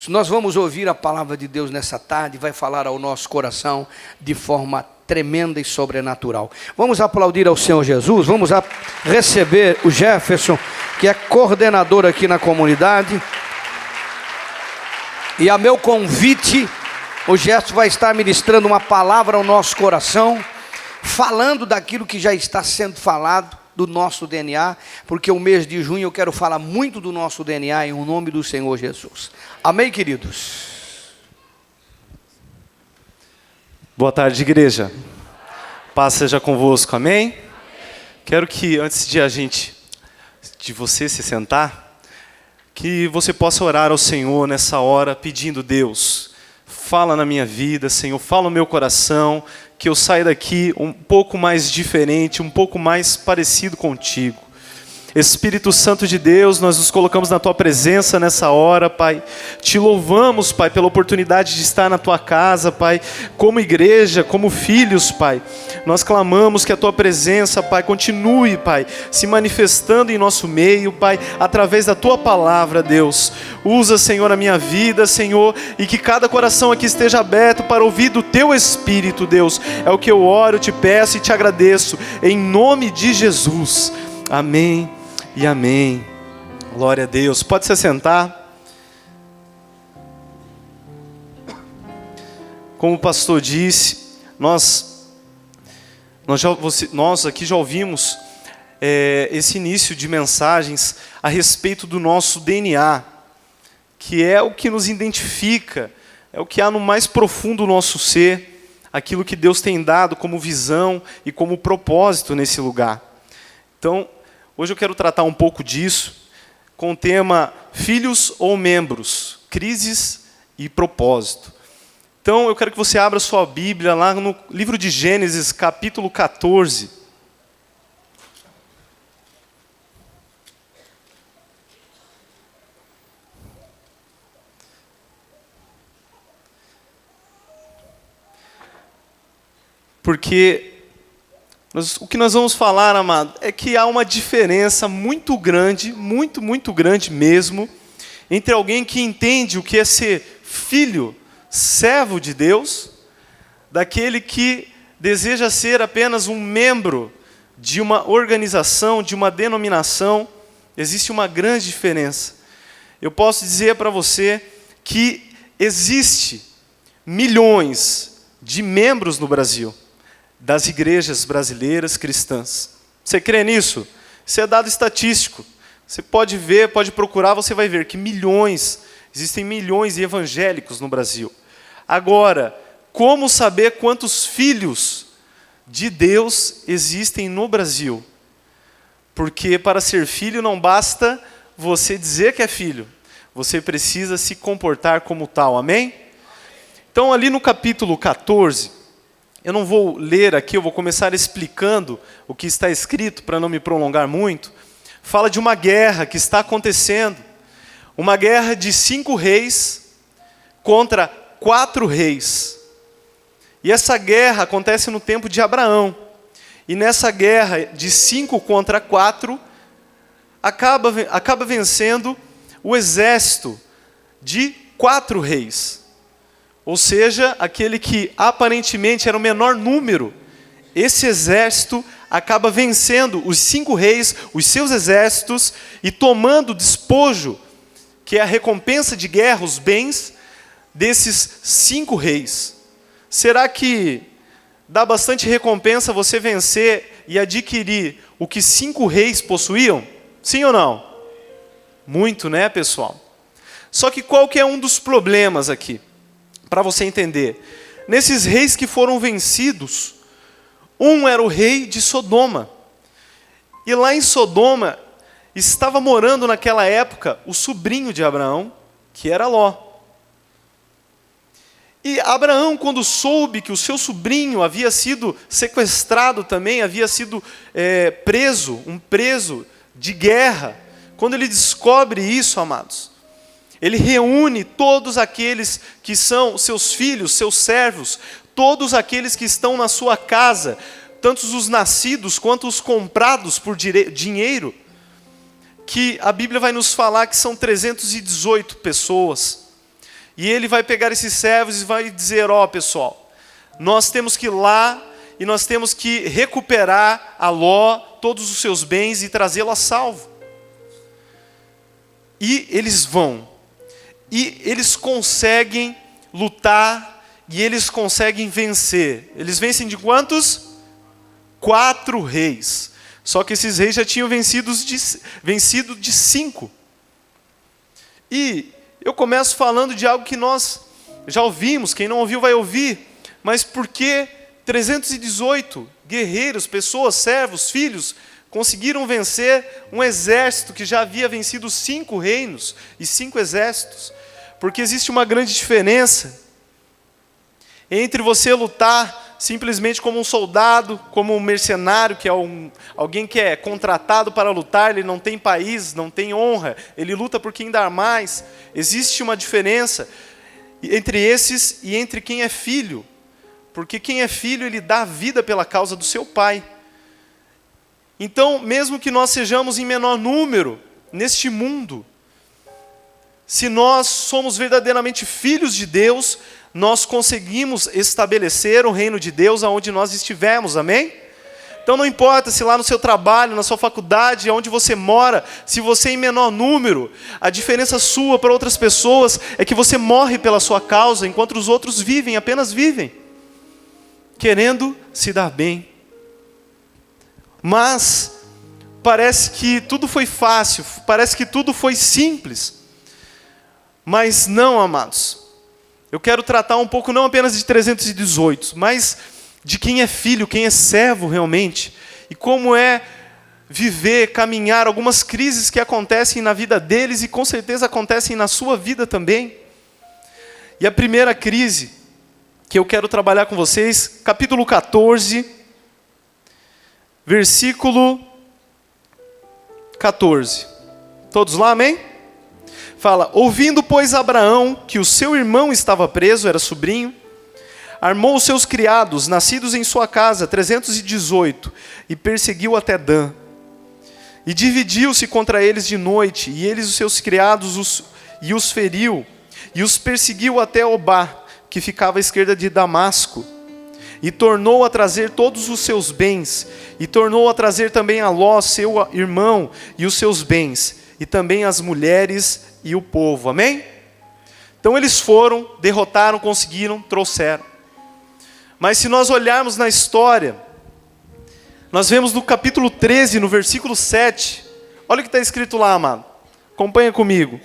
Nós vamos ouvir a palavra de Deus nessa tarde, vai falar ao nosso coração de forma tremenda e sobrenatural. Vamos aplaudir ao Senhor Jesus, vamos receber o Jefferson, que é coordenador aqui na comunidade. E a meu convite, o Jefferson vai estar ministrando uma palavra ao nosso coração, falando daquilo que já está sendo falado, do nosso DNA, porque o mês de junho eu quero falar muito do nosso DNA em nome do Senhor Jesus. Amém, queridos? Boa tarde, igreja. Paz seja convosco, amém? Quero que antes de você se sentar, que você possa orar ao Senhor nessa hora, pedindo: Deus, fala na minha vida, Senhor, fala no meu coração, que eu saia daqui um pouco mais diferente, um pouco mais parecido contigo. Espírito Santo de Deus, nós nos colocamos na Tua presença nessa hora, Pai. Te louvamos, Pai, pela oportunidade de estar na Tua casa, Pai, como igreja, como filhos, Pai. Nós clamamos que a Tua presença, Pai, continue, Pai, se manifestando em nosso meio, Pai, através da Tua palavra, Deus. Usa, Senhor, a minha vida, Senhor, e que cada coração aqui esteja aberto para ouvir do Teu Espírito, Deus. É o que eu oro, te peço e te agradeço, em nome de Jesus. Amém. E amém. Glória a Deus. Pode se sentar. Como o pastor disse, nós aqui já ouvimos esse início de mensagens a respeito do nosso DNA, que é o que nos identifica, é o que há no mais profundo do nosso ser, aquilo que Deus tem dado como visão e como propósito nesse lugar. Então, hoje eu quero tratar um pouco disso, com o tema Filhos ou Membros, Crises e Propósito. Então eu quero que você abra sua Bíblia lá no livro de Gênesis, capítulo 14. Porque o que nós vamos falar, amado, é que há uma diferença muito grande, muito grande mesmo, entre alguém que entende o que é ser filho, servo de Deus, daquele que deseja ser apenas um membro de uma organização, de uma denominação. Existe uma grande diferença. Eu posso dizer para você que existe milhões de membros no Brasil, das igrejas brasileiras cristãs. Você crê nisso? Isso é dado estatístico. Você pode ver, pode procurar, você vai ver que existem milhões de evangélicos no Brasil. Agora, como saber quantos filhos de Deus existem no Brasil? Porque para ser filho não basta você dizer que é filho. Você precisa se comportar como tal, amém? Então ali no capítulo 14, eu não vou ler aqui, eu vou começar explicando o que está escrito, para não me prolongar muito. Fala de uma guerra que está acontecendo. Uma guerra de 5 reis contra 4 reis. E essa guerra acontece no tempo de Abraão. E nessa guerra de 5 contra 4, acaba vencendo o exército de 4 reis. Ou seja, aquele que aparentemente era o menor número, esse exército acaba vencendo os 5 reis, os seus exércitos, e tomando o despojo, que é a recompensa de guerra, os bens desses 5 reis. Será que dá bastante recompensa você vencer e adquirir o que 5 reis possuíam? Sim ou não? Muito, né, pessoal? Só que qual que é um dos problemas aqui? Para você entender, nesses reis que foram vencidos, um era o rei de Sodoma. E lá em Sodoma, estava morando naquela época o sobrinho de Abraão, que era Ló. E Abraão, quando soube que o seu sobrinho havia sido sequestrado também, havia sido preso, um preso de guerra, quando ele descobre isso, amados, ele reúne todos aqueles que são seus filhos, seus servos, todos aqueles que estão na sua casa, tanto os nascidos quanto os comprados por dinheiro, que a Bíblia vai nos falar que são 318 pessoas. E ele vai pegar esses servos e vai dizer: ó, pessoal, nós temos que ir lá e nós temos que recuperar a Ló, todos os seus bens e trazê-lo a salvo. E eles vão. E eles conseguem lutar e eles conseguem vencer. Eles vencem de quantos? 4 reis. Só que esses reis já tinham vencido de 5. E eu começo falando de algo que nós já ouvimos, quem não ouviu vai ouvir. Mas por que 318 guerreiros, pessoas, servos, filhos, conseguiram vencer um exército que já havia vencido 5 reinos e 5 exércitos? Porque existe uma grande diferença entre você lutar simplesmente como um soldado, como um mercenário, que é alguém que é contratado para lutar, ele não tem país, não tem honra, ele luta por quem dá mais. Existe uma diferença entre esses e entre quem é filho. Porque quem é filho, ele dá a vida pela causa do seu pai. Então, mesmo que nós sejamos em menor número neste mundo, se nós somos verdadeiramente filhos de Deus, nós conseguimos estabelecer o reino de Deus aonde nós estivermos, amém? Então não importa se lá no seu trabalho, na sua faculdade, onde você mora, se você é em menor número, a diferença sua para outras pessoas é que você morre pela sua causa, enquanto os outros vivem, apenas vivem, querendo se dar bem. Mas parece que tudo foi fácil, parece que tudo foi simples. Mas não, amados. Eu quero tratar um pouco não apenas de 318, mas de quem é filho, quem é servo realmente. E como é viver, caminhar, algumas crises que acontecem na vida deles e com certeza acontecem na sua vida também. E a primeira crise que eu quero trabalhar com vocês, capítulo 14, versículo 14. Todos lá, amém? Fala: ouvindo, pois, Abraão que o seu irmão estava preso, era sobrinho, armou os seus criados, nascidos em sua casa, 318, e perseguiu até Dan. E dividiu-se contra eles de noite, e eles, os seus criados, os feriu, e os perseguiu até Obá, que ficava à esquerda de Damasco. E tornou a trazer todos os seus bens, e tornou a trazer também a Ló, seu irmão, e os seus bens, e também as mulheres e o povo, amém? Então eles foram, derrotaram, conseguiram, trouxeram. Mas se nós olharmos na história, nós vemos no capítulo 13, no versículo 7, olha o que está escrito lá, amado, acompanha comigo.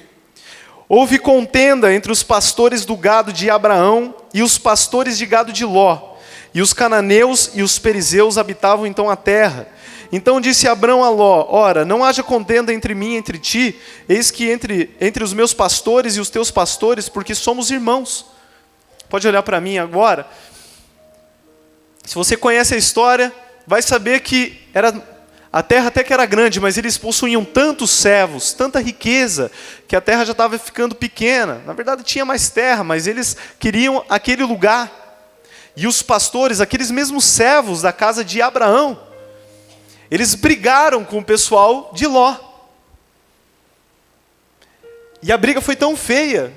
Houve contenda entre os pastores do gado de Abraão e os pastores de gado de Ló, e os cananeus e os perizeus habitavam então a terra. Então disse Abrão a Ló: ora, não haja contenda entre mim e entre ti, eis que entre os meus pastores e os teus pastores, porque somos irmãos. Pode olhar para mim agora. Se você conhece a história, vai saber que a terra até que era grande, mas eles possuíam tantos servos, tanta riqueza, que a terra já estava ficando pequena. Na verdade tinha mais terra, mas eles queriam aquele lugar. E os pastores, aqueles mesmos servos da casa de Abraão, eles brigaram com o pessoal de Ló. E a briga foi tão feia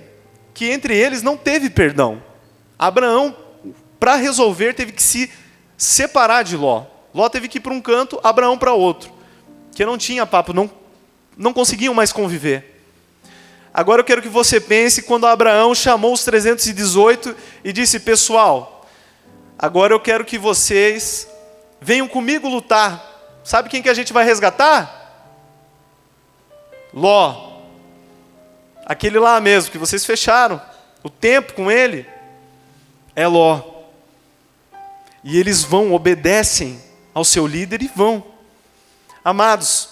que entre eles não teve perdão. Abraão, para resolver, teve que se separar de Ló. Ló teve que ir para um canto, Abraão para outro. Que não tinha papo, não conseguiam mais conviver. Agora eu quero que você pense quando Abraão chamou os 318 e disse: pessoal, agora eu quero que vocês venham comigo lutar. Sabe quem que a gente vai resgatar? Ló. Aquele lá mesmo, que vocês fecharam o tempo com ele, é Ló. E eles vão, obedecem ao seu líder e vão. Amados,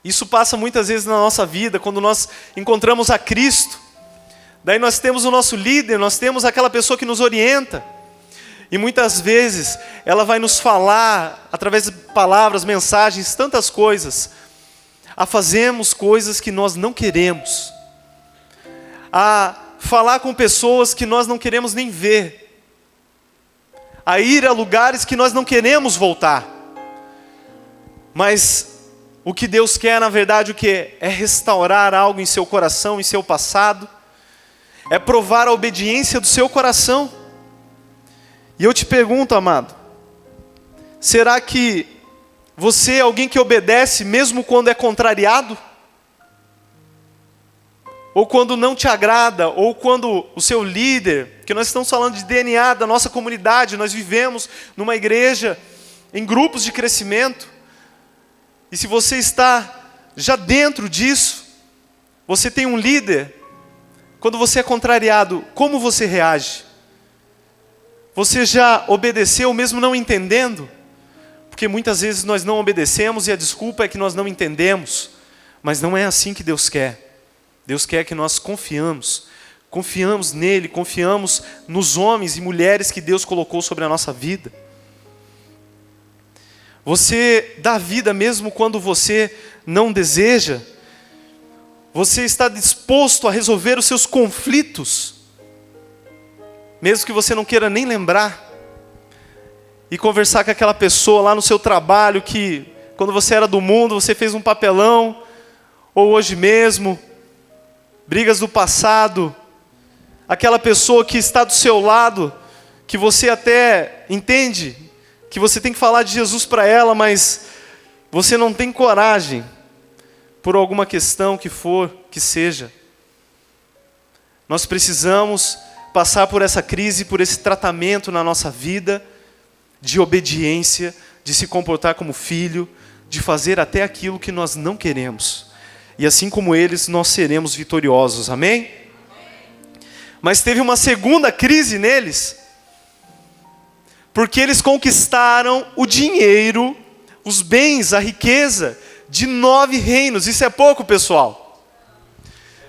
isso passa muitas vezes na nossa vida, quando nós encontramos a Cristo. Daí nós temos o nosso líder, nós temos aquela pessoa que nos orienta. E muitas vezes ela vai nos falar, através de palavras, mensagens, tantas coisas, a fazermos coisas que nós não queremos, a falar com pessoas que nós não queremos nem ver, a ir a lugares que nós não queremos voltar. Mas o que Deus quer, na verdade, o que é restaurar algo em seu coração, em seu passado, é provar a obediência do seu coração. E eu te pergunto, amado, será que você é alguém que obedece mesmo quando é contrariado? Ou quando não te agrada, ou quando o seu líder, que nós estamos falando de DNA da nossa comunidade, nós vivemos numa igreja, em grupos de crescimento, e se você está já dentro disso, você tem um líder, quando você é contrariado, como você reage? Você já obedeceu mesmo não entendendo? Porque muitas vezes nós não obedecemos e a desculpa é que nós não entendemos, mas não é assim que Deus quer. Deus quer que nós confiamos nele, confiamos nos homens e mulheres que Deus colocou sobre a nossa vida. Você dá vida mesmo quando você não deseja? Você está disposto a resolver os seus conflitos, mesmo que você não queira nem lembrar? E conversar com aquela pessoa lá no seu trabalho que, quando você era do mundo, você fez um papelão, ou hoje mesmo, brigas do passado, aquela pessoa que está do seu lado, que você até entende que você tem que falar de Jesus para ela, mas você não tem coragem, por alguma questão que for, que seja. Nós precisamos passar por essa crise, por esse tratamento na nossa vida, de obediência, de se comportar como filho, de fazer até aquilo que nós não queremos. E assim como eles, nós seremos vitoriosos, amém? Mas teve uma segunda crise neles, porque eles conquistaram o dinheiro, os bens, a riqueza de 9 reinos. Isso é pouco, pessoal?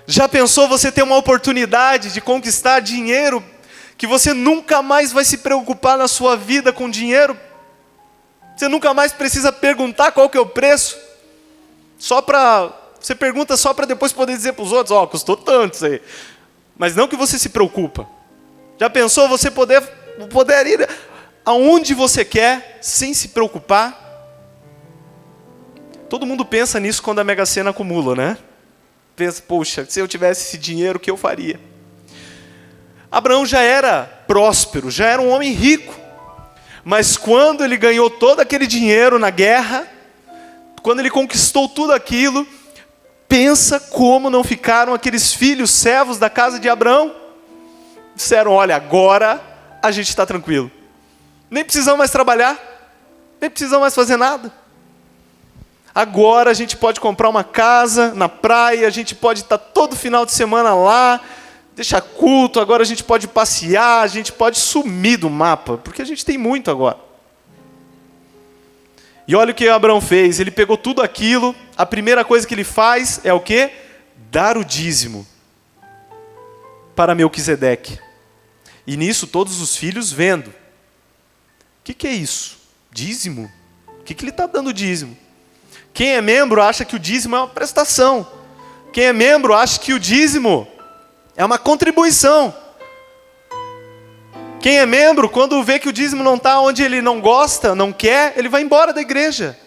Já pensou você ter uma oportunidade de conquistar dinheiro, que você nunca mais vai se preocupar na sua vida com dinheiro? Você nunca mais precisa perguntar qual que é o preço, você pergunta só para depois poder dizer para os outros, custou tanto isso aí. Mas não que você se preocupa. Já pensou você poder ir aonde você quer, sem se preocupar? Todo mundo pensa nisso quando a Mega Sena acumula, né? Pensa, poxa, se eu tivesse esse dinheiro, o que eu faria? Abraão já era próspero, já era um homem rico. Mas quando ele ganhou todo aquele dinheiro na guerra, quando ele conquistou tudo aquilo, pensa como não ficaram aqueles filhos servos da casa de Abraão. Disseram, olha, agora a gente está tranquilo. Nem precisamos mais trabalhar, nem precisamos mais fazer nada. Agora a gente pode comprar uma casa na praia, a gente pode estar todo final de semana lá, deixar culto, agora a gente pode passear, a gente pode sumir do mapa, porque a gente tem muito agora. E olha o que Abraão fez, ele pegou tudo aquilo, a primeira coisa que ele faz é o quê? Dar o dízimo para Melquisedeque. E nisso todos os filhos vendo. O que é isso? Dízimo? O que ele está dando dízimo? Quem é membro acha que o dízimo é uma prestação. Quem é membro acha que o dízimo é uma contribuição. Quem é membro, quando vê que o dízimo não está onde ele não gosta, não quer, ele vai embora da igreja.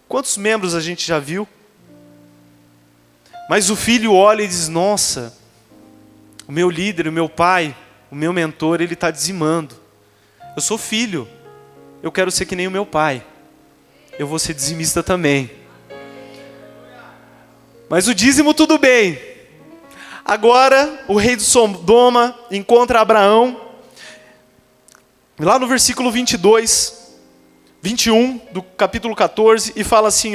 Quantos membros a gente já viu? Mas o filho olha e diz, nossa, o meu líder, o meu pai, o meu mentor, ele está dizimando. Eu sou filho, eu quero ser que nem o meu pai. Eu vou ser dizimista também. Mas o dízimo tudo bem. Agora o rei de Sodoma encontra Abraão, lá no versículo 22, 21 do capítulo 14, e fala assim,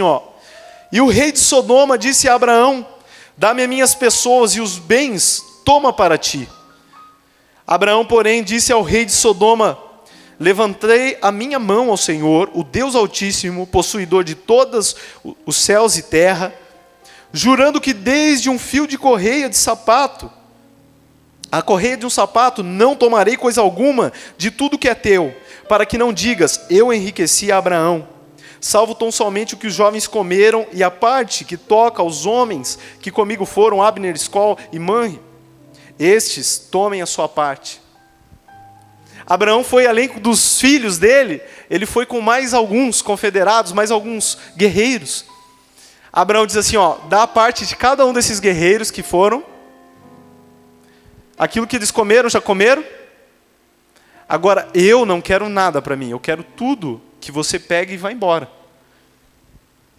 e o rei de Sodoma disse a Abraão, dá-me as minhas pessoas e os bens, toma para ti. Abraão, porém, disse ao rei de Sodoma, levantei a minha mão ao Senhor, o Deus Altíssimo, possuidor de todos os céus e terra, jurando que desde um fio de correia de sapato, a correia de um sapato, não tomarei coisa alguma de tudo que é teu, para que não digas, eu enriqueci a Abraão, salvo tão somente o que os jovens comeram, e a parte que toca aos homens que comigo foram, Abner, Escol e Manre, estes tomem a sua parte. Abraão foi além dos filhos dele, ele foi com mais alguns confederados, mais alguns guerreiros. Abraão diz assim, dá a parte de cada um desses guerreiros que foram. Aquilo que eles comeram, já comeram? Agora, eu não quero nada para mim, eu quero tudo que você pega e vai embora.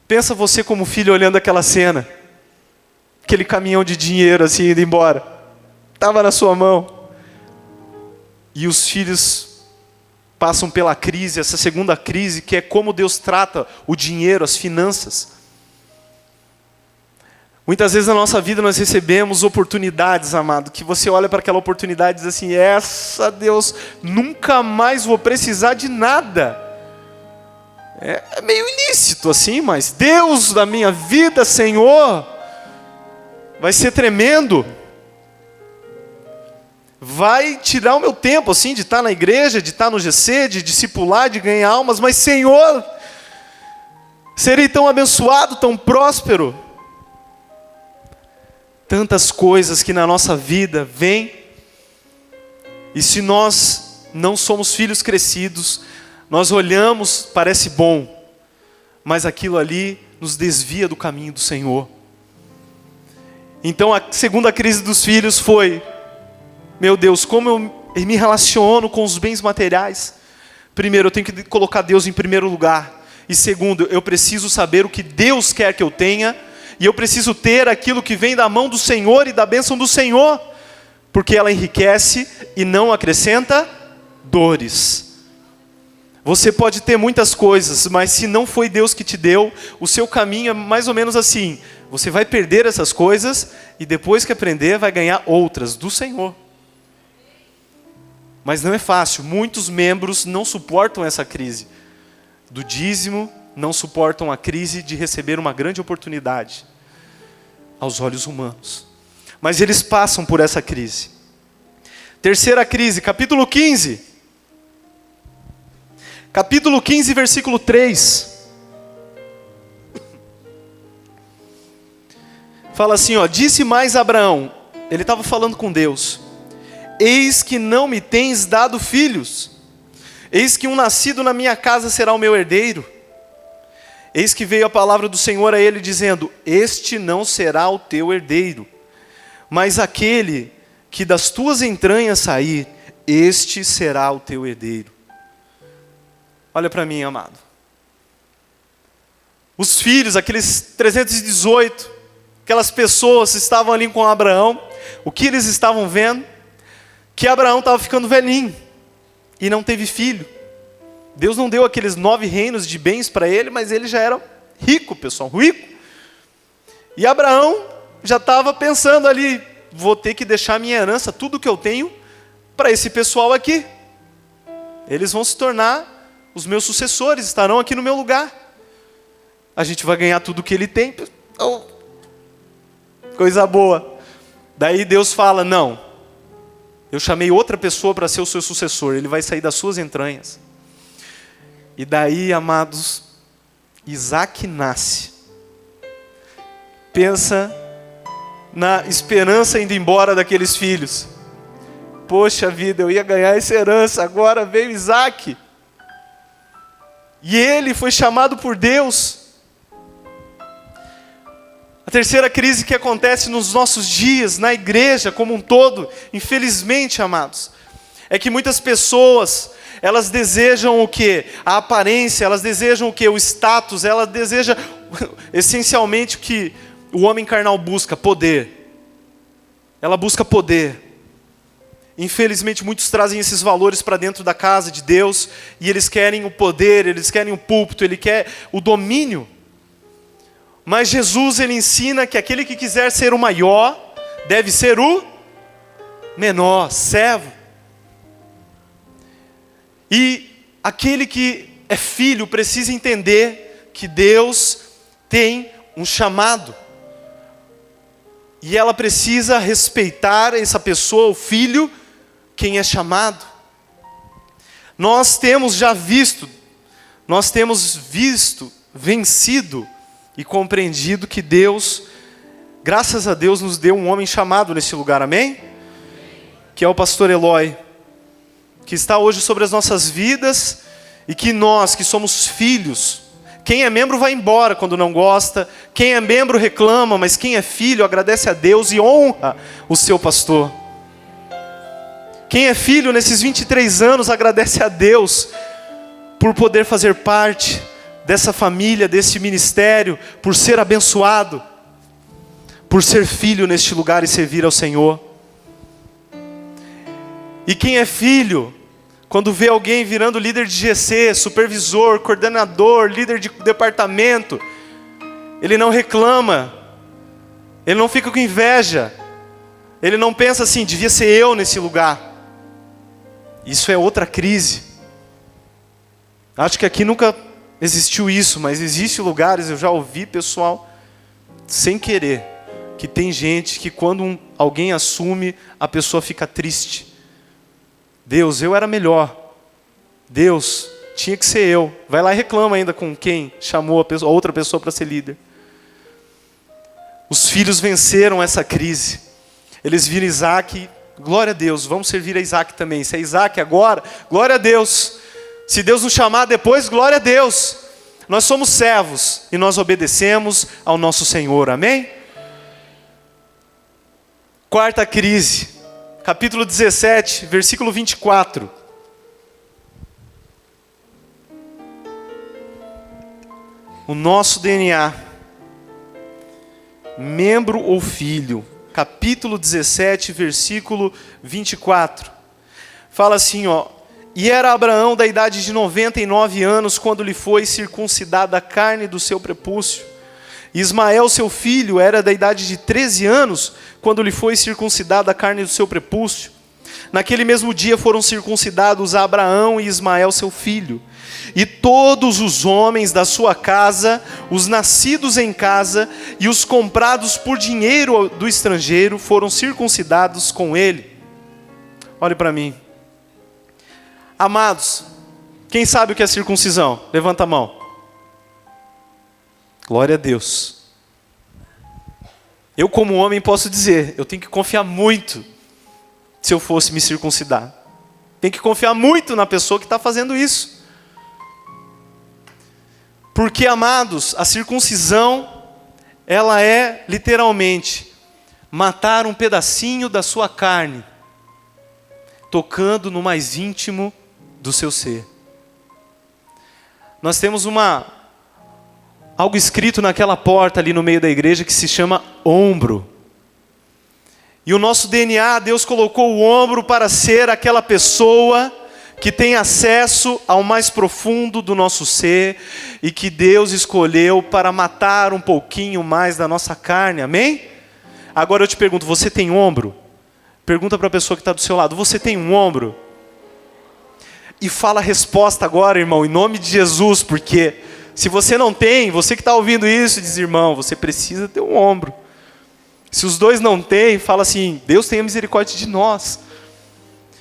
Pensa você como filho olhando aquela cena, aquele caminhão de dinheiro assim indo embora, estava na sua mão, e os filhos passam pela crise, essa segunda crise, que é como Deus trata o dinheiro, as finanças. Muitas vezes na nossa vida nós recebemos oportunidades, amado, que você olha para aquela oportunidade e diz assim, essa, Deus, nunca mais vou precisar de nada. É meio ilícito assim, mas Deus da minha vida, Senhor, vai ser tremendo. Vai tirar o meu tempo assim, de estar na igreja, de estar no GC, de discipular, de ganhar almas, mas Senhor, serei tão abençoado, tão próspero. Tantas coisas que na nossa vida vêm, e se nós não somos filhos crescidos, nós olhamos, parece bom, mas aquilo ali nos desvia do caminho do Senhor. Então a segunda crise dos filhos foi, meu Deus, como eu me relaciono com os bens materiais? Primeiro, eu tenho que colocar Deus em primeiro lugar. E segundo, eu preciso saber o que Deus quer que eu tenha, e eu preciso ter aquilo que vem da mão do Senhor e da bênção do Senhor, porque ela enriquece e não acrescenta dores. Você pode ter muitas coisas, mas se não foi Deus que te deu, o seu caminho é mais ou menos assim. Você vai perder essas coisas e depois que aprender vai ganhar outras do Senhor. Mas não é fácil, muitos membros não suportam essa crise do dízimo, não suportam a crise de receber uma grande oportunidade aos olhos humanos. Mas eles passam por essa crise. Terceira crise, capítulo 15. Capítulo 15, versículo 3. Fala assim, ó, disse mais Abraão, ele estava falando com Deus, eis que não me tens dado filhos, eis que um nascido na minha casa será o meu herdeiro. Eis que veio a palavra do Senhor a ele dizendo, este não será o teu herdeiro, mas aquele que das tuas entranhas sair, este será o teu herdeiro. Olha para mim, amado. Os filhos, aqueles 318, aquelas pessoas estavam ali com Abraão, o que eles estavam vendo? Que Abraão estava ficando velhinho e não teve filho. Deus não deu aqueles 9 reinos de bens para ele, mas ele já era rico, pessoal, rico. E Abraão já estava pensando ali, vou ter que deixar minha herança, tudo que eu tenho, para esse pessoal aqui. Eles vão se tornar os meus sucessores, estarão aqui no meu lugar. A gente vai ganhar tudo que ele tem. Oh, coisa boa. Daí Deus fala, não, eu chamei outra pessoa para ser o seu sucessor, ele vai sair das suas entranhas. E daí, amados, Isaac nasce. Pensa na esperança indo embora daqueles filhos. Poxa vida, eu ia ganhar essa herança, agora veio Isaac. E ele foi chamado por Deus. A terceira crise que acontece nos nossos dias, na igreja como um todo, infelizmente, amados, é que muitas pessoas, elas desejam o quê? A aparência, elas desejam o quê? O status, elas desejam essencialmente o que o homem carnal busca, poder. Ela busca poder. Infelizmente muitos trazem esses valores para dentro da casa de Deus, e eles querem o poder, eles querem o púlpito, ele quer o domínio. Mas Jesus, ele ensina que aquele que quiser ser o maior, deve ser o menor, servo. E aquele que é filho precisa entender que Deus tem um chamado. E ela precisa respeitar essa pessoa, o filho, quem é chamado. Nós temos já visto, vencido e compreendido que Deus, graças a Deus, nos deu um homem chamado nesse lugar, amém? Que é o pastor Eloy, que está hoje sobre as nossas vidas, e que nós, que somos filhos, quem é membro vai embora quando não gosta, quem é membro reclama, mas quem é filho agradece a Deus e honra o seu pastor. Quem é filho nesses 23 anos agradece a Deus por poder fazer parte dessa família, desse ministério, por ser abençoado, por ser filho neste lugar e servir ao Senhor. E quem é filho, quando vê alguém virando líder de GC, supervisor, coordenador, líder de departamento, ele não reclama, ele não fica com inveja, ele não pensa assim, devia ser eu nesse lugar. Isso é outra crise. Acho que aqui nunca existiu isso, mas existem lugares, eu já ouvi pessoal, sem querer, que tem gente que quando alguém assume, a pessoa fica triste. Deus, eu era melhor. Deus, tinha que ser eu. Vai lá e reclama ainda com quem chamou a outra pessoa para ser líder. Os filhos venceram essa crise. Eles viram Isaac, glória a Deus, vamos servir a Isaac também. Se é Isaac agora, glória a Deus. Se Deus nos chamar depois, glória a Deus. Nós somos servos e nós obedecemos ao nosso Senhor, amém? Quarta crise, capítulo 17, versículo 24. O nosso DNA, membro ou filho, capítulo 17, versículo 24. Fala assim, ó. E era Abraão da idade de 99 anos, quando lhe foi circuncidada a carne do seu prepúcio. Ismael, seu filho, era da idade de 13 anos, quando lhe foi circuncidada a carne do seu prepúcio. Naquele mesmo dia foram circuncidados Abraão e Ismael, seu filho. E todos os homens da sua casa, os nascidos em casa e os comprados por dinheiro do estrangeiro, foram circuncidados com ele. Olhe para mim. Amados, quem sabe o que é circuncisão? Levanta a mão. Glória a Deus. Eu como homem posso dizer, eu tenho que confiar muito se eu fosse me circuncidar. Tem que confiar muito na pessoa que está fazendo isso. Porque, amados, a circuncisão, ela é literalmente matar um pedacinho da sua carne, tocando no mais íntimo do seu ser. Nós temos algo escrito naquela porta ali no meio da igreja que se chama ombro. E o nosso DNA, Deus colocou o ombro para ser aquela pessoa que tem acesso ao mais profundo do nosso ser e que Deus escolheu para matar um pouquinho mais da nossa carne, amém? Agora eu te pergunto, você tem ombro? Pergunta para a pessoa que está do seu lado, você tem um ombro? E fala a resposta agora, irmão, em nome de Jesus, porque se você não tem, você que está ouvindo isso, diz, irmão, você precisa ter um ombro. Se os dois não têm, fala assim, Deus tenha misericórdia de nós.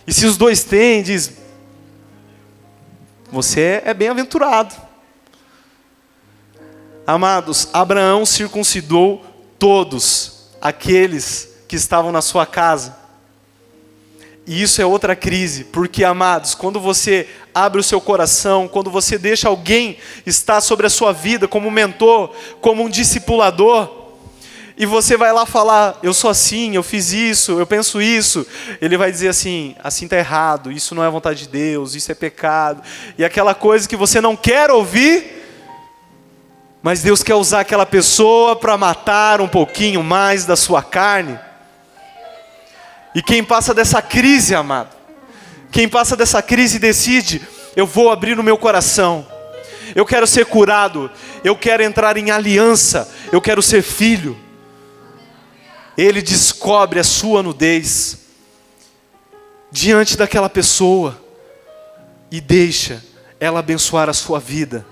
E se os dois têm, diz, você é bem-aventurado. Amados, Abraão circuncidou todos aqueles que estavam na sua casa. E isso é outra crise, porque, amados, quando você abre o seu coração, quando você deixa alguém estar sobre a sua vida como um mentor, como um discipulador, e você vai lá falar, eu sou assim, eu fiz isso, eu penso isso, ele vai dizer assim está errado, isso não é a vontade de Deus, isso é pecado, e aquela coisa que você não quer ouvir, mas Deus quer usar aquela pessoa para matar um pouquinho mais da sua carne. E quem passa dessa crise, amado, quem passa dessa crise decide, eu vou abrir o meu coração, eu quero ser curado, eu quero entrar em aliança, eu quero ser filho. Ele descobre a sua nudez diante daquela pessoa e deixa ela abençoar a sua vida.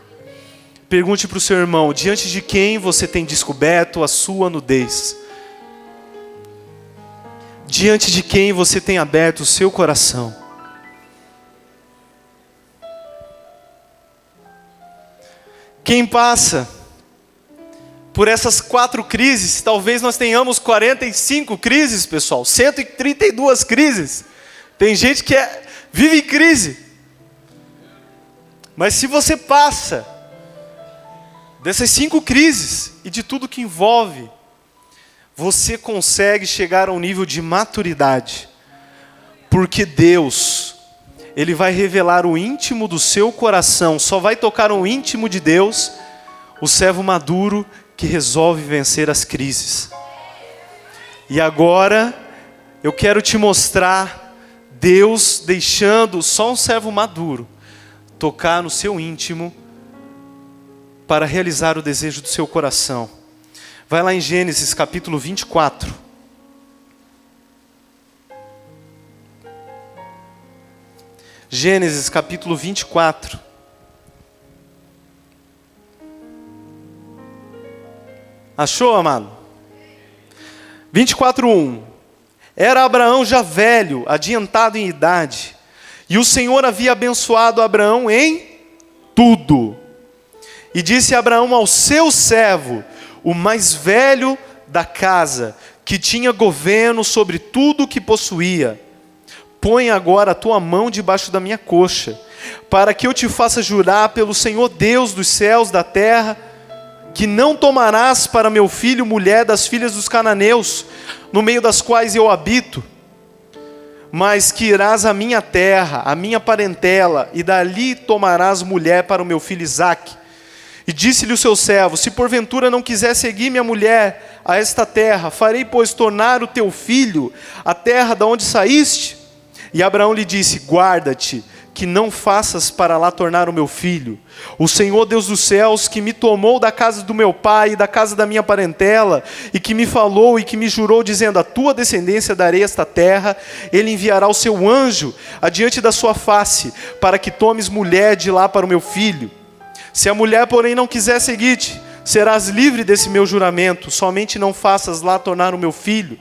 Pergunte para o seu irmão, diante de quem você tem descoberto a sua nudez? Diante de quem você tem aberto o seu coração? Quem passa por essas 4 crises, talvez nós tenhamos 45 crises, pessoal, 132 crises. Tem gente que vive em crise. Mas se você passa dessas 5 crises e de tudo que envolve, você consegue chegar a um nível de maturidade. Porque Deus, Ele vai revelar o íntimo do seu coração. Só vai tocar o íntimo de Deus o servo maduro que resolve vencer as crises. E agora eu quero te mostrar Deus deixando só um servo maduro tocar no seu íntimo para realizar o desejo do seu coração. Vai lá em Gênesis capítulo 24. Gênesis capítulo 24. Achou, amado? 24:1. Era Abraão já velho, adiantado em idade, e o Senhor havia abençoado Abraão em tudo. E disse Abraão ao seu servo, o mais velho da casa, que tinha governo sobre tudo o que possuía: põe agora a tua mão debaixo da minha coxa, para que eu te faça jurar pelo Senhor Deus dos céus, da terra, que não tomarás para meu filho mulher das filhas dos cananeus, no meio das quais eu habito, mas que irás à minha terra, à minha parentela, e dali tomarás mulher para o meu filho Isaque. E disse-lhe o seu servo: se porventura não quiser seguir minha mulher a esta terra, farei, pois, tornar o teu filho a terra da onde saíste? E Abraão lhe disse: guarda-te, que não faças para lá tornar o meu filho. O Senhor Deus dos céus, que me tomou da casa do meu pai e da casa da minha parentela, e que me falou e que me jurou, dizendo: a tua descendência darei esta terra, ele enviará o seu anjo adiante da sua face, para que tomes mulher de lá para o meu filho. Se a mulher, porém, não quiser seguir-te, serás livre desse meu juramento, somente não faças lá tornar o meu filho.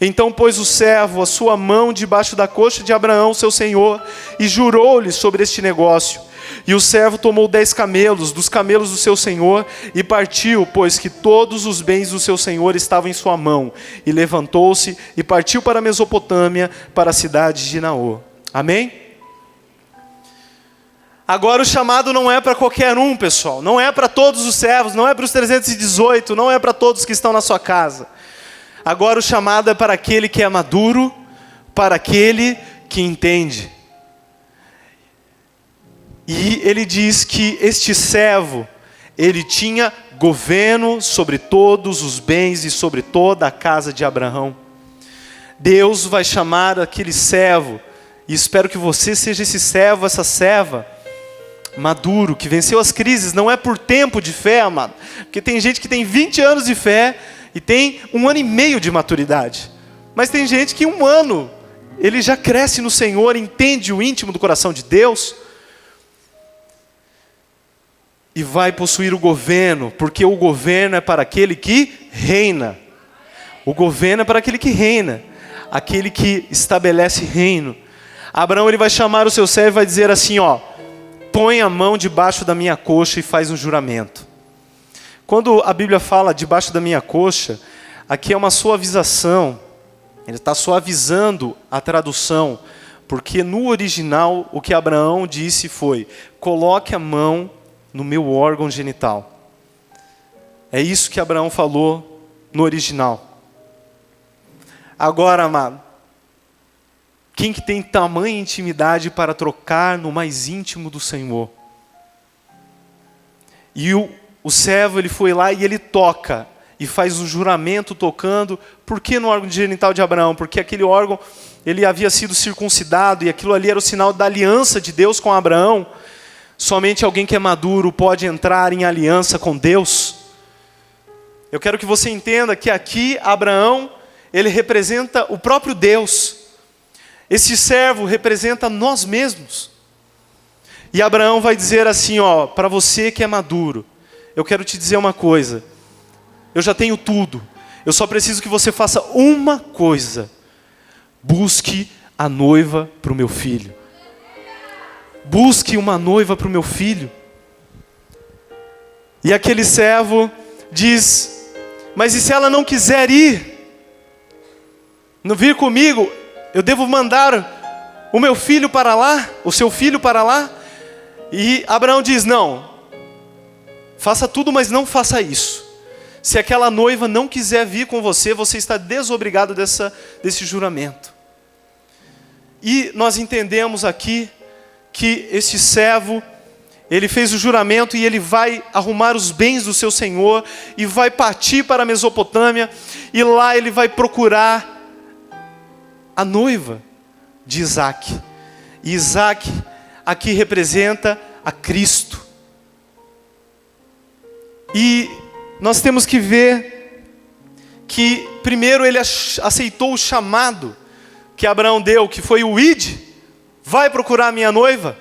Então pôs o servo a sua mão debaixo da coxa de Abraão, seu senhor, e jurou-lhe sobre este negócio. E o servo tomou 10 camelos, dos camelos do seu senhor, e partiu, pois que todos os bens do seu senhor estavam em sua mão. E levantou-se e partiu para a Mesopotâmia, para a cidade de Naor. Amém? Agora o chamado não é para qualquer um, pessoal. Não é para todos os servos, não é para os 318, não é para todos que estão na sua casa. Agora o chamado é para aquele que é maduro, para aquele que entende. E ele diz que este servo, ele tinha governo sobre todos os bens e sobre toda a casa de Abraão. Deus vai chamar aquele servo, e espero que você seja esse servo, essa serva, maduro, que venceu as crises. Não é por tempo de fé, amado, porque tem gente que tem 20 anos de fé, e tem 1 ano e meio de maturidade. Mas tem gente que 1 ano, ele já cresce no Senhor, entende o íntimo do coração de Deus, e vai possuir o governo, porque o governo é para aquele que reina. O governo é para aquele que reina, aquele que estabelece reino. Abraão, ele vai chamar o seu servo e vai dizer assim, ó: põe a mão debaixo da minha coxa e faz um juramento. Quando a Bíblia fala debaixo da minha coxa, aqui é uma suavização. Ele está suavizando a tradução, porque no original o que Abraão disse foi: coloque a mão no meu órgão genital. É isso que Abraão falou no original. Agora, amado, quem que tem tamanha intimidade para trocar no mais íntimo do Senhor? E o servo, ele foi lá e ele toca, e faz um juramento tocando. Por que no órgão genital de Abraão? Porque aquele órgão, ele havia sido circuncidado, e aquilo ali era o sinal da aliança de Deus com Abraão. Somente alguém que é maduro pode entrar em aliança com Deus. Eu quero que você entenda que aqui Abraão, ele representa o próprio Deus. Esse servo representa nós mesmos. E Abraão vai dizer assim, ó, para você que é maduro, eu quero te dizer uma coisa: eu já tenho tudo, eu só preciso que você faça uma coisa: busque a noiva para o meu filho. Busque uma noiva para o meu filho. E aquele servo diz: mas e se ela não quiser ir? Não vir comigo? Eu devo mandar o meu filho para lá? O seu filho para lá? E Abraão diz: não, faça tudo, mas não faça isso. Se aquela noiva não quiser vir com você, você está desobrigado desse juramento. E nós entendemos aqui que este servo, ele fez o juramento e ele vai arrumar os bens do seu senhor e vai partir para a Mesopotâmia, e lá ele vai procurar a noiva de Isaac. E Isaac aqui representa a Cristo. E nós temos que ver que primeiro ele aceitou o chamado que Abraão deu, que foi o ide, vai procurar a minha noiva.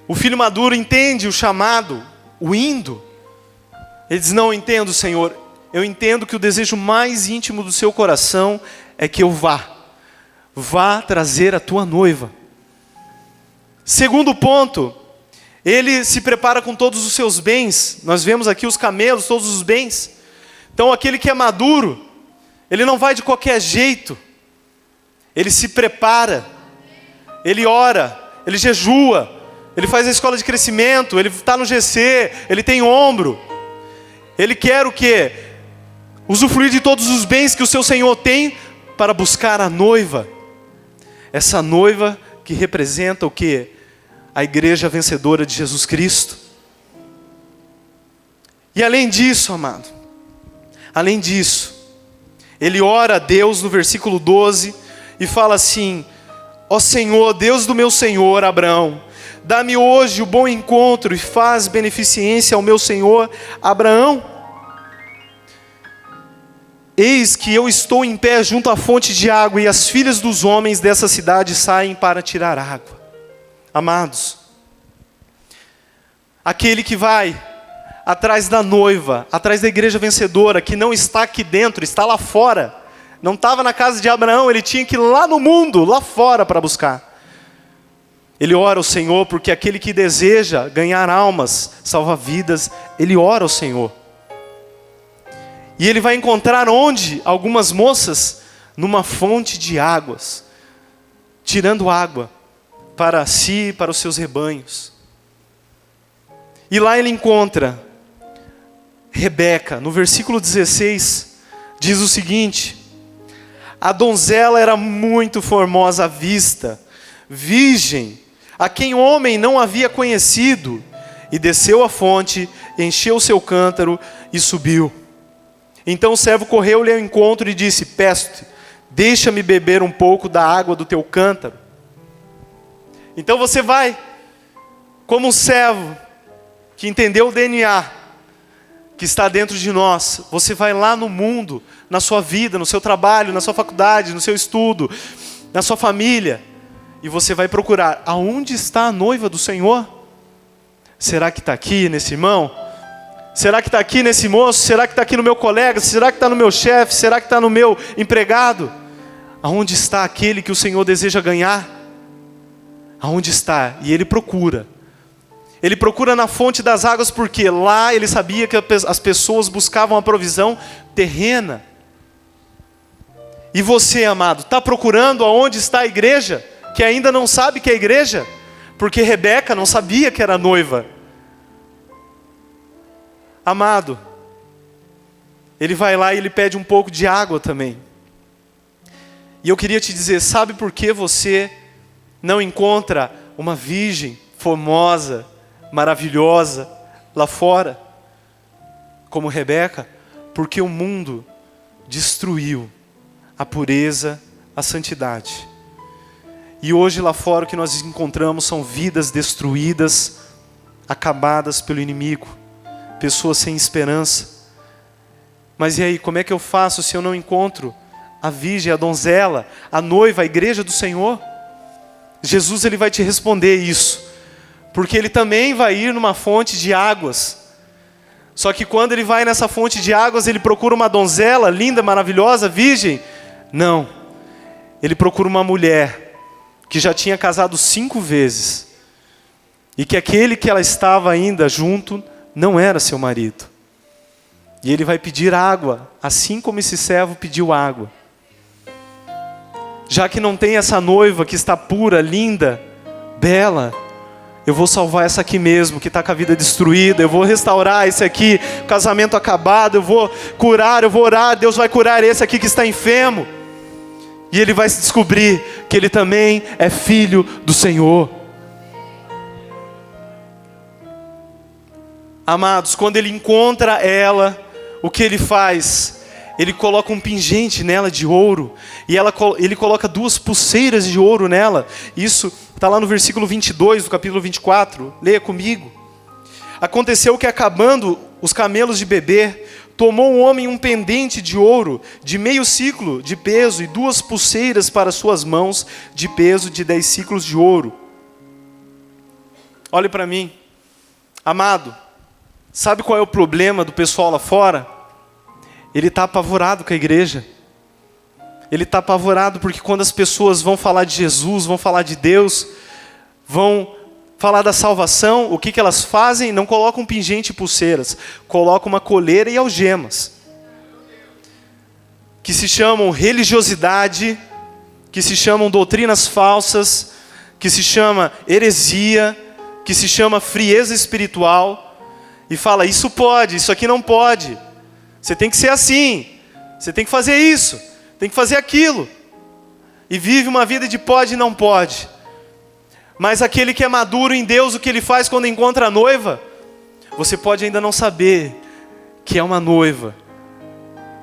O filho maduro entende o chamado, o indo. Ele diz: não entendo, Senhor. Eu entendo que o desejo mais íntimo do seu coração é que eu vá trazer a tua noiva. Segundo ponto, ele se prepara com todos os seus bens. Nós vemos aqui os camelos, todos os bens. Então aquele que é maduro, ele não vai de qualquer jeito. Ele se prepara, ele ora, ele jejua, ele faz a escola de crescimento, ele está no GC, ele tem ombro. Ele quer o quê? Usufruir de todos os bens que o seu Senhor tem para buscar a noiva. Essa noiva que representa o quê? A igreja vencedora de Jesus Cristo. E além disso, amado, além disso, ele ora a Deus no versículo 12 e fala assim: ó Senhor, Deus do meu senhor Abraão, dá-me hoje o bom encontro e faz beneficência ao meu senhor Abraão. Eis que eu estou em pé junto à fonte de água, e as filhas dos homens dessa cidade saem para tirar água. Amados, aquele que vai atrás da noiva, atrás da igreja vencedora, que não está aqui dentro, está lá fora, não estava na casa de Abraão, ele tinha que ir lá no mundo, lá fora para buscar. Ele ora ao Senhor, porque aquele que deseja ganhar almas, salvar vidas, ele ora ao Senhor. E ele vai encontrar onde? Algumas moças numa fonte de águas, tirando água para si e para os seus rebanhos. E lá ele encontra Rebeca. No versículo 16 diz o seguinte: a donzela era muito formosa à vista, virgem, a quem homem não havia conhecido, e desceu à fonte, encheu o seu cântaro e subiu. Então o servo correu-lhe ao encontro e disse: peço-te, deixa-me beber um pouco da água do teu cântaro. Então você vai, como um servo que entendeu o DNA que está dentro de nós, você vai lá no mundo, na sua vida, no seu trabalho, na sua faculdade, no seu estudo, na sua família, e você vai procurar: aonde está a noiva do Senhor? Será que está aqui nesse irmão? Será que está aqui nesse moço? Será que está aqui no meu colega? Será que está no meu chefe? Será que está no meu empregado? Aonde está aquele que o Senhor deseja ganhar? Aonde está? E ele procura. Ele procura na fonte das águas, porque lá ele sabia que as pessoas buscavam a provisão terrena. E você, amado, está procurando aonde está a igreja, que ainda não sabe que é a igreja? Porque Rebeca não sabia que era noiva. Amado, ele vai lá e ele pede um pouco de água também. E eu queria te dizer, sabe por que você não encontra uma virgem formosa, maravilhosa lá fora, como Rebeca? Porque o mundo destruiu a pureza, a santidade. E hoje lá fora o que nós encontramos são vidas destruídas, acabadas pelo inimigo. Pessoas sem esperança. Mas e aí, como é que eu faço se eu não encontro a virgem, a donzela, a noiva, a igreja do Senhor? Jesus, ele vai te responder isso, porque ele também vai ir numa fonte de águas. Só que quando ele vai nessa fonte de águas, ele procura uma donzela linda, maravilhosa, virgem? Não, ele procura uma mulher que já tinha casado 5 vezes, e que aquele que ela estava ainda junto não era seu marido. E ele vai pedir água, assim como esse servo pediu água. Já que não tem essa noiva que está pura, linda, bela, eu vou salvar essa aqui mesmo, que está com a vida destruída. Eu vou restaurar esse aqui, casamento acabado. Eu vou curar, eu vou orar. Deus vai curar esse aqui que está enfermo, E ele vai descobrir que ele também é filho do Senhor. Amados, quando ele encontra ela, o que ele faz? Ele coloca um pingente nela de ouro, e ele coloca 2 pulseiras de ouro nela. Isso está lá no versículo 22 do capítulo 24, leia comigo. Aconteceu que, acabando os camelos de beber, tomou o homem um pendente de ouro de meio siclo de peso e 2 pulseiras para suas mãos de peso de 10 siclos de ouro. Olhe para mim, amado, sabe qual é o problema do pessoal lá fora? Ele está apavorado com a igreja. Ele está apavorado porque quando as pessoas vão falar de Jesus, vão falar de Deus, vão falar da salvação, o que elas fazem? Não colocam pingente e pulseiras, colocam uma coleira e algemas, que se chamam religiosidade, que se chamam doutrinas falsas, que se chama heresia, que se chama frieza espiritual, e fala, isso pode, isso aqui não pode, você tem que ser assim, você tem que fazer isso, tem que fazer aquilo, e vive uma vida de pode e não pode. Mas aquele que é maduro em Deus, o que ele faz quando encontra a noiva? Você pode ainda não saber que é uma noiva,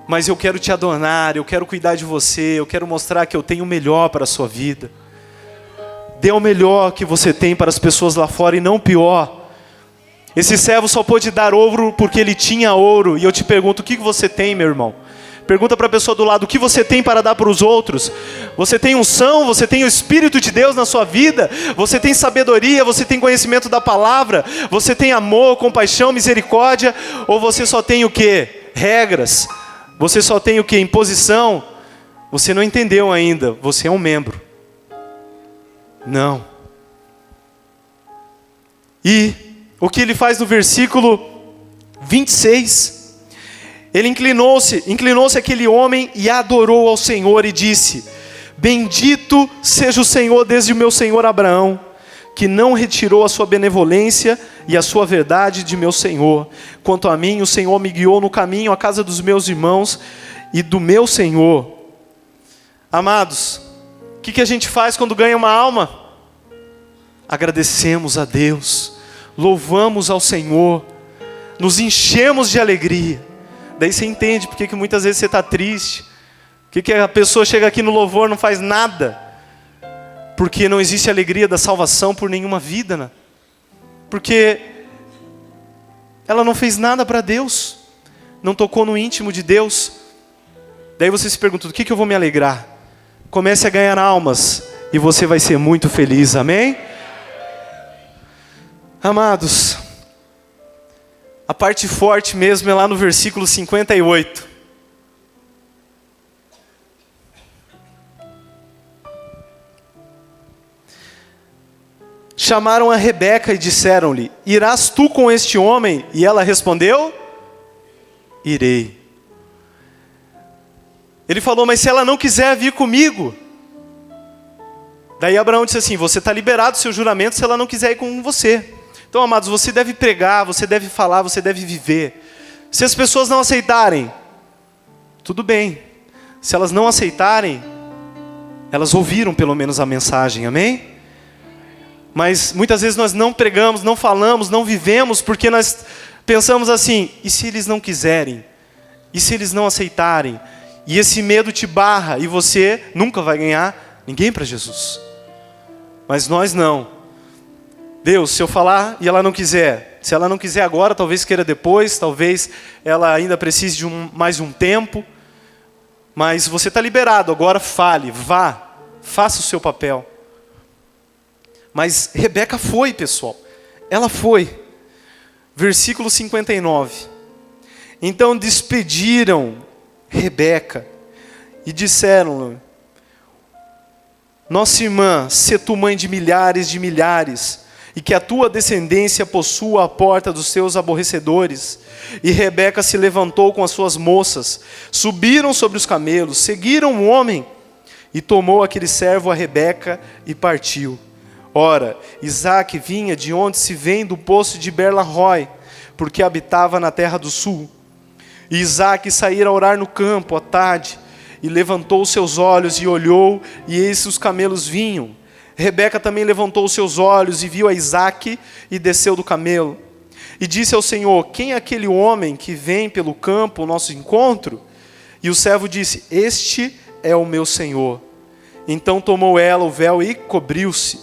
mas eu quero te adornar, eu quero cuidar de você, eu quero mostrar que eu tenho o melhor para a sua vida. Dê o melhor que você tem para as pessoas lá fora e não o pior. Esse servo só pôde dar ouro porque ele tinha ouro. E eu te pergunto, o que você tem, meu irmão? Pergunta para a pessoa do lado, o que você tem para dar para os outros? Você tem unção, você tem o Espírito de Deus na sua vida, você tem sabedoria, você tem conhecimento da palavra, você tem amor, compaixão, misericórdia, ou você só tem o quê? Regras. Você só tem o quê? Imposição. Você não entendeu ainda, você é um membro. Não. E o que ele faz no versículo 26? Ele inclinou-se aquele homem e adorou ao Senhor e disse, bendito seja o Senhor desde o meu senhor Abraão, que não retirou a sua benevolência e a sua verdade de meu senhor. Quanto a mim, o Senhor me guiou no caminho à casa dos meus irmãos e do meu Senhor. Amados, o que a gente faz quando ganha uma alma? Agradecemos a Deus, louvamos ao Senhor, nos enchemos de alegria. Daí você entende porque que muitas vezes você está triste, porque a pessoa chega aqui no louvor e não faz nada, porque não existe alegria da salvação por nenhuma vida, né? Porque ela não fez nada para Deus, não tocou no íntimo de Deus. Daí você se pergunta, do que eu vou me alegrar? Comece a ganhar almas e você vai ser muito feliz, amém? Amados, a parte forte mesmo é lá no versículo 58. Chamaram a Rebeca e disseram-lhe, irás tu com este homem? E ela respondeu, irei. Ele falou, mas se ela não quiser vir comigo? Daí Abraão disse assim, você está liberado do seu juramento se ela não quiser ir com você. Então, amados, você deve pregar, você deve falar, você deve viver. Se as pessoas não aceitarem, tudo bem. Se elas não aceitarem, elas ouviram pelo menos a mensagem, amém? Mas muitas vezes nós não pregamos, não falamos, não vivemos, porque nós pensamos assim, e se eles não quiserem? E se eles não aceitarem? E esse medo te barra, e você nunca vai ganhar ninguém para Jesus. Mas nós não. Deus, se eu falar e ela não quiser, se ela não quiser agora, talvez queira depois, talvez ela ainda precise de mais um tempo, mas você está liberado, agora fale, vá, faça o seu papel. Mas Rebeca foi, pessoal, ela foi. Versículo 59. Então despediram Rebeca e disseram-lhe, nossa irmã, sê tu mãe de milhares, e que a tua descendência possua a porta dos seus aborrecedores. E Rebeca se levantou com as suas moças, subiram sobre os camelos, seguiram o homem, e tomou aquele servo a Rebeca e partiu. Ora, Isaque vinha de onde se vem do poço de Beer-lahai, porque habitava na terra do sul. E Isaque saíra a orar no campo à tarde, e levantou os seus olhos e olhou, e eis que os camelos vinham. Rebeca também levantou os seus olhos e viu a Isaque e desceu do camelo. E disse ao Senhor: quem é aquele homem que vem pelo campo ao nosso encontro? E o servo disse: este é o meu Senhor. Então tomou ela o véu e cobriu-se.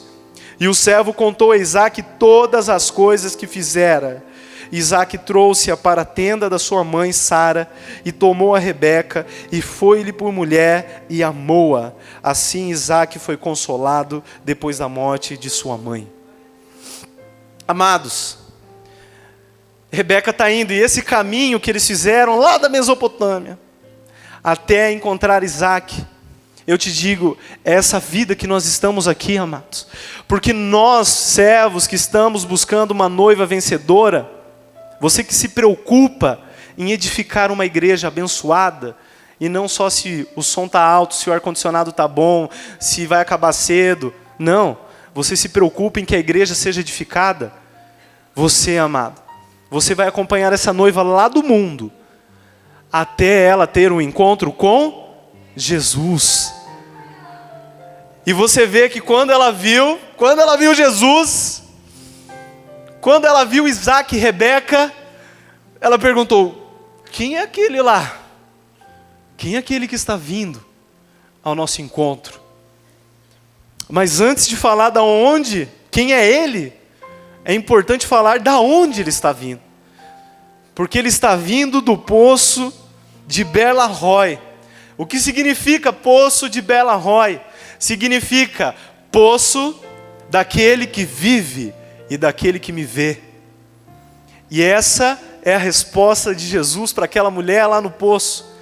E o servo contou a Isaque todas as coisas que fizera. Isaque trouxe-a para a tenda da sua mãe Sara, e tomou a Rebeca, e foi-lhe por mulher, e amou-a. Assim Isaque foi consolado depois da morte de sua mãe. Amados, Rebeca está indo, e esse caminho que eles fizeram lá da Mesopotâmia, até encontrar Isaque, eu te digo, é essa vida que nós estamos aqui, amados. Porque nós, servos que estamos buscando uma noiva vencedora, você que se preocupa em edificar uma igreja abençoada, e não só se o som está alto, se o ar-condicionado está bom, se vai acabar cedo. Não, você se preocupa em que a igreja seja edificada. Você, amado, você vai acompanhar essa noiva lá do mundo, até ela ter um encontro com Jesus. E você vê que quando ela viu Jesus, quando ela viu Isaque e Rebeca, ela perguntou: quem é aquele lá? Quem é aquele que está vindo ao nosso encontro? Mas antes de falar da onde, quem é ele, é importante falar da onde ele está vindo. Porque ele está vindo do poço de Beer-lahai. O que significa poço de Beer-lahai? Significa poço daquele que vive e daquele que me vê. E essa é a resposta de Jesus para aquela mulher lá no poço.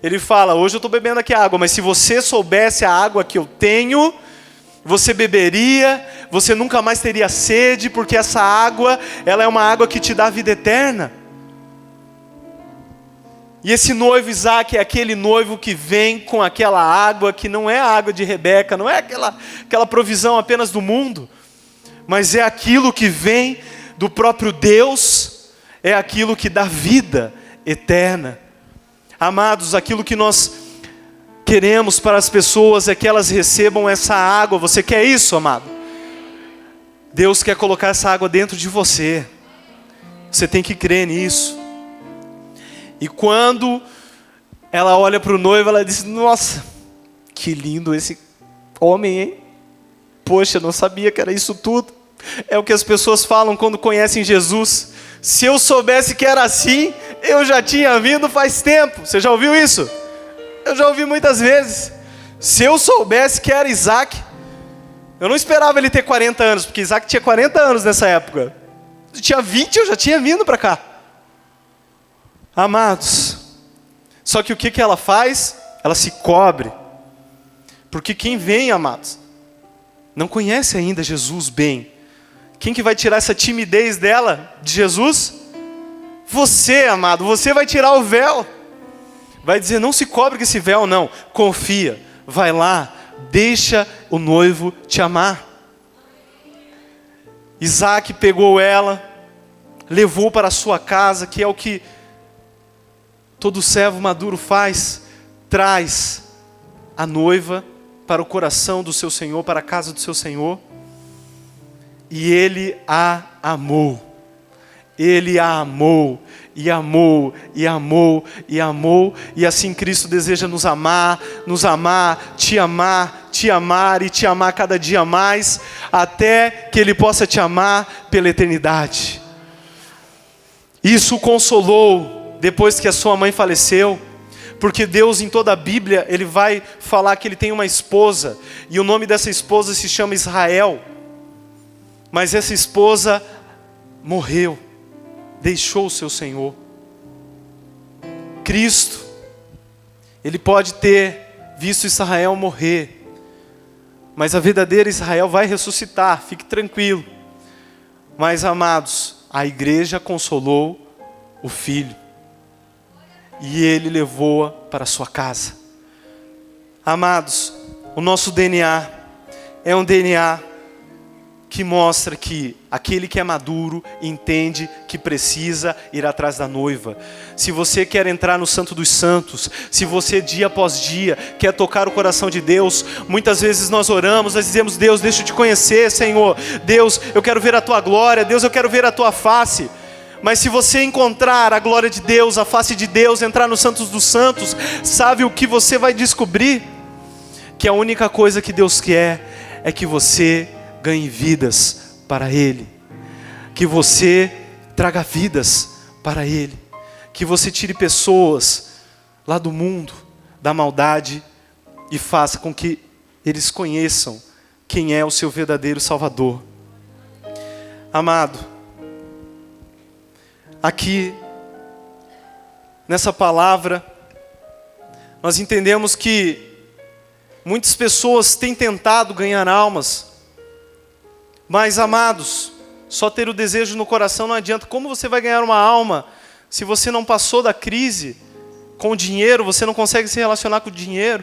Ele fala: hoje eu estou bebendo aqui água, mas se você soubesse a água que eu tenho, você beberia, você nunca mais teria sede, porque essa água, ela é uma água que te dá vida eterna. E esse noivo Isaque é aquele noivo que vem com aquela água que não é a água de Rebeca, não é aquela provisão apenas do mundo, mas é aquilo que vem do próprio Deus, é aquilo que dá vida eterna. Amados, aquilo que nós queremos para as pessoas é que elas recebam essa água. Você quer isso, amado? Deus quer colocar essa água dentro de você. Você tem que crer nisso. E quando ela olha para o noivo, ela diz: nossa, que lindo esse homem, hein? Poxa, não sabia que era isso tudo. É o que as pessoas falam quando conhecem Jesus. Se eu soubesse que era assim, eu já tinha vindo faz tempo. Você já ouviu isso? Eu já ouvi muitas vezes. Se eu soubesse que era Isaque, eu não esperava ele ter 40 anos, porque Isaque tinha 40 anos nessa época. Eu tinha 20, eu já tinha vindo para cá. Amados, só que o que ela faz? Ela se cobre. Porque quem vem, amados, não conhece ainda Jesus bem. Quem que vai tirar essa timidez dela, de Jesus? Você, amado, você vai tirar o véu. Vai dizer: não se cobre com esse véu, não. Confia, vai lá, deixa o noivo te amar. Isaque pegou ela, levou para a sua casa, que é o que todo servo maduro faz, traz a noiva para o coração do seu Senhor, para a casa do seu Senhor. E ele a amou. Ele a amou, e amou, e amou, e amou. E assim Cristo deseja nos amar, te amar, te amar e te amar cada dia mais, até que Ele possa te amar pela eternidade. Isso o consolou depois que a sua mãe faleceu, porque Deus em toda a Bíblia, Ele vai falar que Ele tem uma esposa, e o nome dessa esposa se chama Israel. Mas essa esposa morreu, deixou o seu Senhor. Cristo, Ele pode ter visto Israel morrer, mas a verdadeira Israel vai ressuscitar, fique tranquilo. Mas, amados, a igreja consolou o filho, e ele levou-a para a sua casa. Amados, o nosso DNA é um DNA que mostra que aquele que é maduro entende que precisa ir atrás da noiva. Se você quer entrar no Santo dos Santos, se você dia após dia quer tocar o coração de Deus, muitas vezes nós oramos, nós dizemos: Deus, deixa eu te conhecer, Senhor. Deus, eu quero ver a tua glória. Deus, eu quero ver a tua face. Mas se você encontrar a glória de Deus, a face de Deus, entrar no Santos dos Santos, sabe o que você vai descobrir? Que a única coisa que Deus quer é que você ganhe vidas para Ele, que você traga vidas para Ele, que você tire pessoas lá do mundo, da maldade, e faça com que eles conheçam quem é o seu verdadeiro Salvador. Amado, aqui, nessa palavra, nós entendemos que muitas pessoas têm tentado ganhar almas, mas, amados, só ter o desejo no coração não adianta. Como você vai ganhar uma alma se você não passou da crise com o dinheiro? Você não consegue se relacionar com o dinheiro.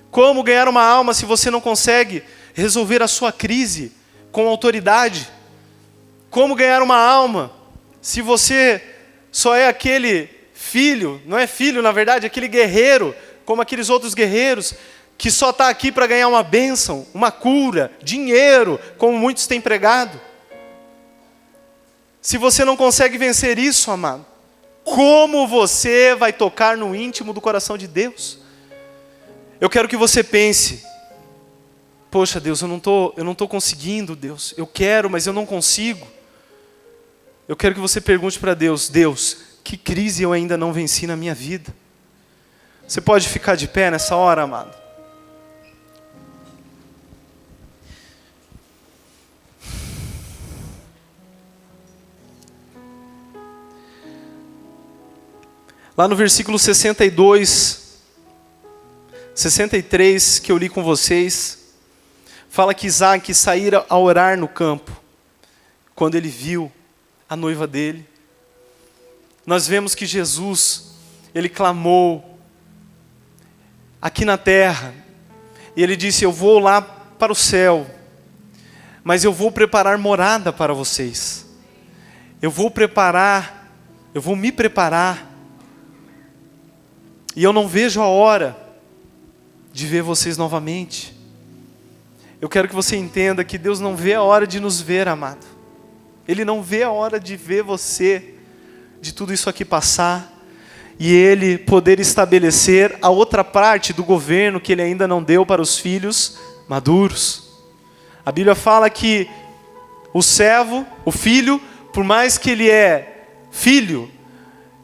Como ganhar uma alma se você não consegue resolver a sua crise com autoridade? Como ganhar uma alma se você só é aquele filho, não é filho na verdade, aquele guerreiro, como aqueles outros guerreiros, que só está aqui para ganhar uma bênção, uma cura, dinheiro, como muitos têm pregado? Se você não consegue vencer isso, amado, como você vai tocar no íntimo do coração de Deus? Eu quero que você pense: poxa, Deus, eu não tô conseguindo, Deus. Eu quero, mas eu não consigo. Eu quero que você pergunte para Deus: Deus, que crise eu ainda não venci na minha vida? Você pode ficar de pé nessa hora, amado? Lá no versículo 62, 63, que eu li com vocês, fala que Isaac saíra a orar no campo, quando ele viu a noiva dele. Nós vemos que Jesus, ele clamou aqui na terra, e ele disse: eu vou lá para o céu, mas eu vou preparar morada para vocês. Eu vou me preparar, e eu não vejo a hora de ver vocês novamente. Eu quero que você entenda que Deus não vê a hora de nos ver, amado. Ele não vê a hora de ver você, de tudo isso aqui passar, e Ele poder estabelecer a outra parte do governo que Ele ainda não deu para os filhos maduros. A Bíblia fala que o servo, o filho, por mais que ele é filho,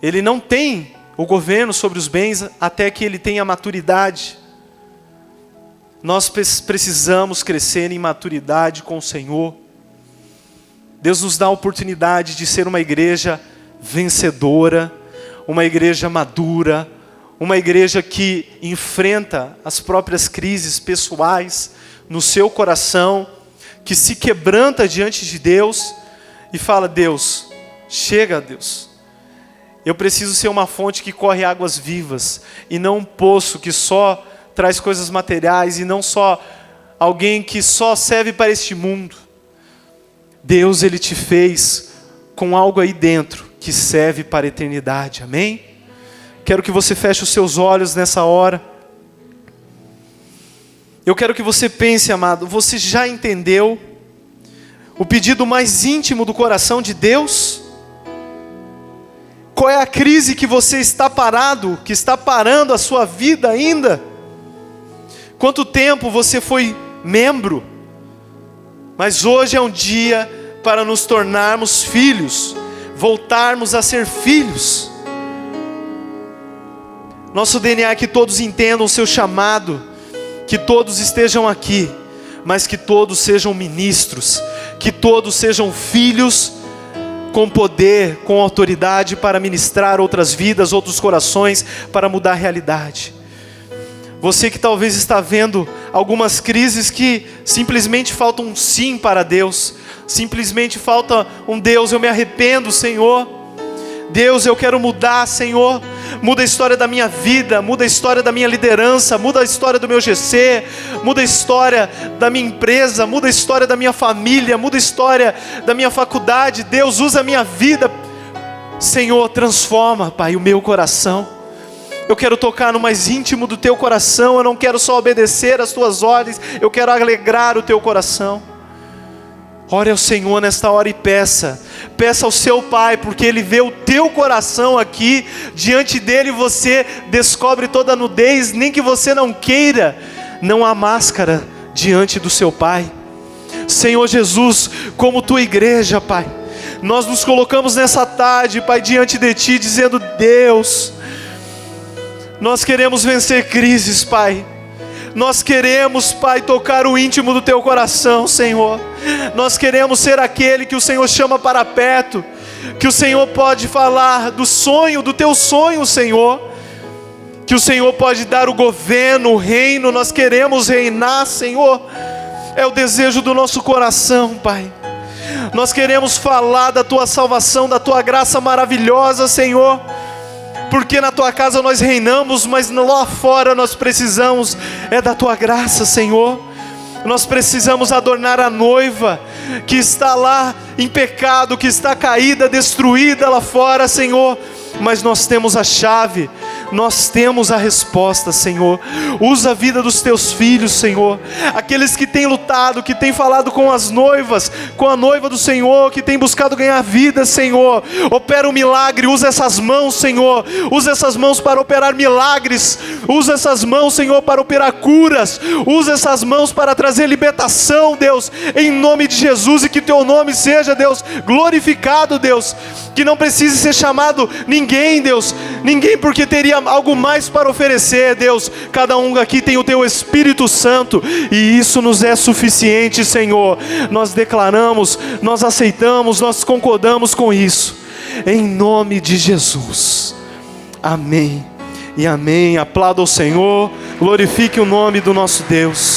ele não tem o governo sobre os bens até que ele tenha maturidade. Nós precisamos crescer em maturidade com o Senhor. Deus nos dá a oportunidade de ser uma igreja vencedora, uma igreja madura, uma igreja que enfrenta as próprias crises pessoais no seu coração, que se quebranta diante de Deus e fala: Deus, chega, Deus. Eu preciso ser uma fonte que corre águas vivas, e não um poço que só traz coisas materiais, e não só alguém que só serve para este mundo. Deus, Ele te fez com algo aí dentro que serve para a eternidade, amém? Quero que você feche os seus olhos nessa hora. Eu quero que você pense, amado, você já entendeu o pedido mais íntimo do coração de Deus? Qual é a crise que você está parado, que está parando a sua vida ainda? Quanto tempo você foi membro? Mas hoje é um dia para nos tornarmos filhos, voltarmos a ser filhos. Nosso DNA é que todos entendam o seu chamado, que todos estejam aqui, mas que todos sejam ministros, que todos sejam filhos com poder, com autoridade para ministrar outras vidas, outros corações, para mudar a realidade. Você que talvez está vendo algumas crises que simplesmente falta um sim para Deus, simplesmente falta um Deus, eu me arrependo, Senhor. Deus, eu quero mudar, Senhor. Muda a história da minha vida, muda a história da minha liderança, muda a história do meu GC, muda a história da minha empresa, muda a história da minha família, muda a história da minha faculdade. Deus, usa a minha vida. Senhor, transforma, Pai, o meu coração. Eu quero tocar no mais íntimo do Teu coração. Eu não quero só obedecer às Tuas ordens, eu quero alegrar o Teu coração. Ore ao Senhor nesta hora e peça ao seu Pai, porque Ele vê o teu coração aqui. Diante dEle você descobre toda a nudez. Nem que você não queira, não há máscara diante do seu Pai. Senhor Jesus, como Tua igreja, Pai, nós nos colocamos nessa tarde, Pai, diante de Ti, dizendo: Deus, nós queremos vencer crises, Pai. Nós queremos, Pai, tocar o íntimo do Teu coração, Senhor. Nós queremos ser aquele que o Senhor chama para perto, que o Senhor pode falar do sonho, do Teu sonho, Senhor, que o Senhor pode dar o governo, o reino. Nós queremos reinar, Senhor. É o desejo do nosso coração, Pai. Nós queremos falar da Tua salvação, da Tua graça maravilhosa, Senhor, porque na Tua casa nós reinamos, mas lá fora nós precisamos da Tua graça, Senhor. Nós precisamos adornar a noiva que está lá em pecado, que está caída, destruída lá fora, Senhor. Mas nós temos a chave, nós temos a resposta, Senhor. Usa a vida dos Teus filhos, Senhor. Aqueles que têm lutado, que têm falado com as noivas, com a noiva do Senhor, que têm buscado ganhar vida, Senhor. Opera um milagre, usa essas mãos, Senhor. Usa essas mãos para operar milagres. Usa essas mãos, Senhor, para operar curas. Usa essas mãos para trazer libertação, Deus, em nome de Jesus. E que Teu nome seja, Deus, glorificado, Deus. Que não precise ser chamado ninguém, Deus, ninguém, porque teria algo mais para oferecer, Deus. Cada um aqui tem o Teu Espírito Santo, e isso nos é suficiente, Senhor. Nós declaramos, nós aceitamos, nós concordamos com isso, em nome de Jesus. Amém e amém. Aplauda o Senhor, glorifique o nome do nosso Deus.